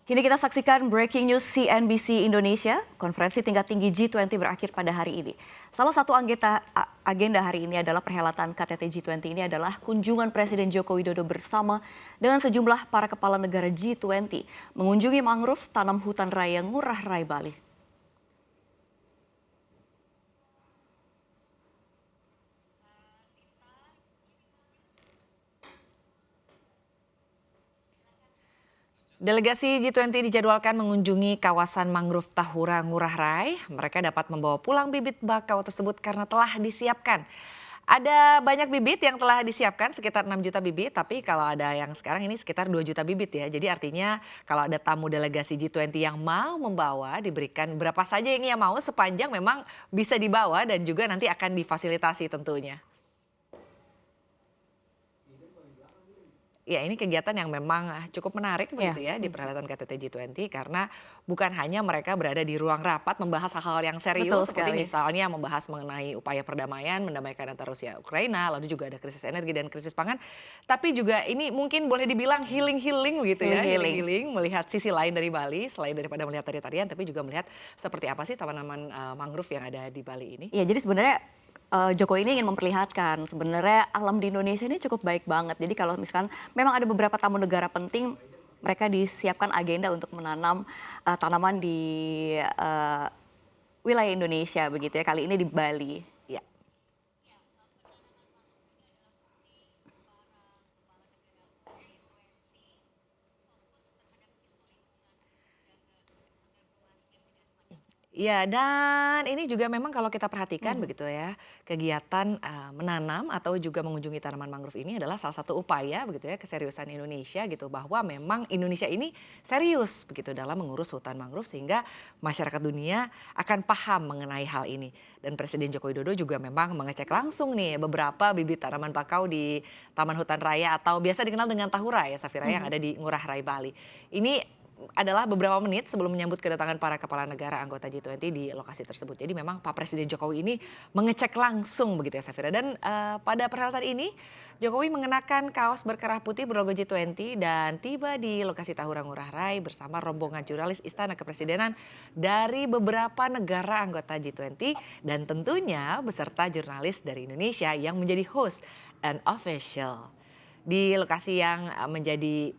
Kini kita saksikan breaking news CNBC Indonesia. Konferensi tingkat tinggi G20 berakhir pada hari ini. Salah satu agenda hari ini adalah perhelatan KTT G20 ini adalah kunjungan Presiden Joko Widodo bersama dengan sejumlah para kepala negara G20 mengunjungi mangrove tanam hutan raya Ngurah Rai Bali. Delegasi G20 dijadwalkan mengunjungi kawasan mangrove Tahura Ngurah Rai. Mereka dapat membawa pulang bibit bakau tersebut karena telah disiapkan. Ada banyak bibit yang telah disiapkan, sekitar 6 juta bibit, tapi kalau ada yang sekarang ini sekitar 2 juta bibit ya. Jadi artinya kalau ada tamu delegasi G20 yang mau membawa, diberikan berapa saja yang ia mau sepanjang memang bisa dibawa dan juga nanti akan difasilitasi tentunya. Ya, ini kegiatan yang memang cukup menarik begitu ya di perhelatan KTT G20 karena bukan hanya mereka berada di ruang rapat membahas hal-hal yang serius. Betul seperti sekali. misalnya membahas mengenai upaya perdamaian, mendamaikan antara Rusia Ukraina, lalu juga ada krisis energi dan krisis pangan. Tapi juga ini mungkin boleh dibilang healing begitu ya, healing melihat sisi lain dari Bali selain daripada melihat tarian-tarian tapi juga melihat seperti apa sih tanaman mangrove yang ada di Bali ini. Ya, jadi sebenarnya Jokowi ini ingin memperlihatkan sebenarnya alam di Indonesia ini cukup baik banget. Jadi kalau misalkan memang ada beberapa tamu negara penting, mereka disiapkan agenda untuk menanam tanaman di wilayah Indonesia begitu ya. Kali ini di Bali. Ya. Ya, dan ini juga memang kalau kita perhatikan begitu ya, kegiatan menanam atau juga mengunjungi tanaman mangrove ini adalah salah satu upaya begitu ya keseriusan Indonesia gitu bahwa memang Indonesia ini serius begitu dalam mengurus hutan mangrove sehingga masyarakat dunia akan paham mengenai hal ini. Dan Presiden Joko Widodo juga memang mengecek langsung nih beberapa bibit tanaman bakau di Taman Hutan Raya atau biasa dikenal dengan Tahura ya Safira yang ada di Ngurah Rai Bali. Ini adalah beberapa menit sebelum menyambut kedatangan para kepala negara anggota G20 di lokasi tersebut. Jadi memang Pak Presiden Jokowi ini mengecek langsung begitu ya Safira. Dan pada perhelatan ini Jokowi mengenakan kaos berkerah putih berlogo G20 dan tiba di lokasi Tahura Ngurah Rai bersama rombongan jurnalis Istana Kepresidenan dari beberapa negara anggota G20 dan tentunya beserta jurnalis dari Indonesia yang menjadi host and official. Di lokasi yang menjadi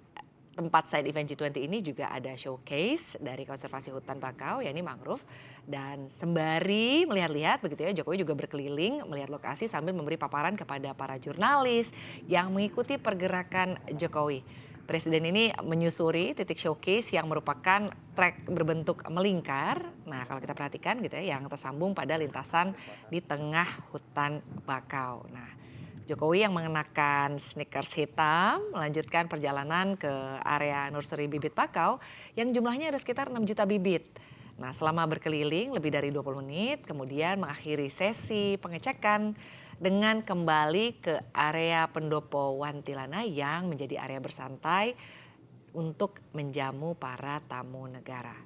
tempat side event G20 ini juga ada showcase dari konservasi hutan bakau yakni mangrove dan sembari melihat-lihat begitu ya Jokowi juga berkeliling melihat lokasi sambil memberi paparan kepada para jurnalis yang mengikuti pergerakan Jokowi. Presiden ini menyusuri titik showcase yang merupakan trek berbentuk melingkar. Nah, kalau kita perhatikan gitu ya yang tersambung pada lintasan di tengah hutan bakau. Nah, Jokowi yang mengenakan sneakers hitam melanjutkan perjalanan ke area nursery bibit bakau yang jumlahnya ada sekitar 6 juta bibit. Nah, selama berkeliling lebih dari 20 menit kemudian mengakhiri sesi pengecekan dengan kembali ke area pendopo Wantilana yang menjadi area bersantai untuk menjamu para tamu negara.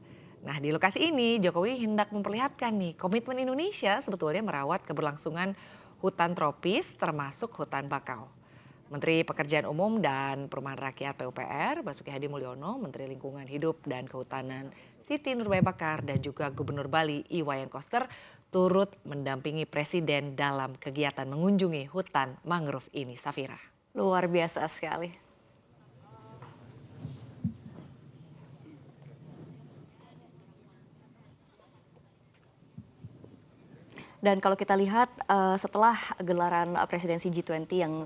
Nah, di lokasi ini Jokowi hendak memperlihatkan nih komitmen Indonesia sebetulnya merawat keberlangsungan hutan tropis termasuk hutan bakau. Menteri Pekerjaan Umum dan Perumahan Rakyat PUPR Basuki Hadi Mulyono, Menteri Lingkungan Hidup dan Kehutanan Siti Nurbaya Bakar dan juga Gubernur Bali Iwayan Koster turut mendampingi Presiden dalam kegiatan mengunjungi hutan mangrove ini. Safira. Luar biasa sekali. Dan kalau kita lihat setelah gelaran presidensi G20 yang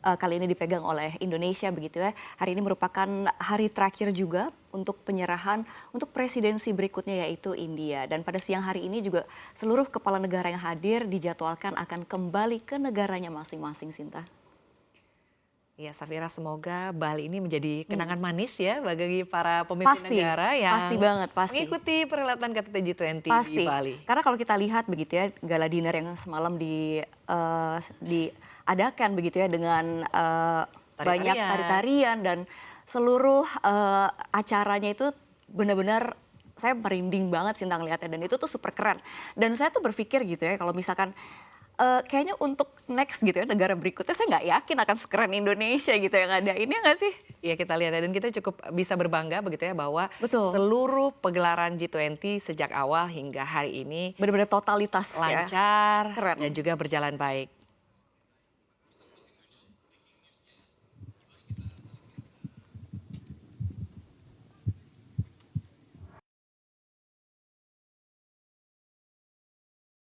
kali ini dipegang oleh Indonesia begitu ya. Hari ini merupakan hari terakhir juga untuk penyerahan untuk presidensi berikutnya yaitu India. Dan pada siang hari ini juga seluruh kepala negara yang hadir dijadwalkan akan kembali ke negaranya masing-masing, Sinta. Ya, Safira, semoga Bali ini menjadi kenangan manis ya bagi para pemimpin negara yang pasti banget, pasti. mengikuti perhelatan KTT G20 Pasti. di Bali. Karena kalau kita lihat begitu ya gala dinner yang semalam diadakan begitu ya dengan banyak tari-tarian dan seluruh acaranya itu benar-benar saya merinding banget Sinta ngeliatnya dan itu tuh super keren. Dan saya tuh berpikir gitu ya kalau misalkan kayaknya untuk next gitu ya, negara berikutnya saya nggak yakin akan sekeren Indonesia gitu yang ada ini nggak sih? Ya kita lihat ya, dan kita cukup bisa berbangga begitu ya bahwa Betul. seluruh pegelaran G20 sejak awal hingga hari ini Benar-benar totalitas ya. lancar Keren. dan juga berjalan baik.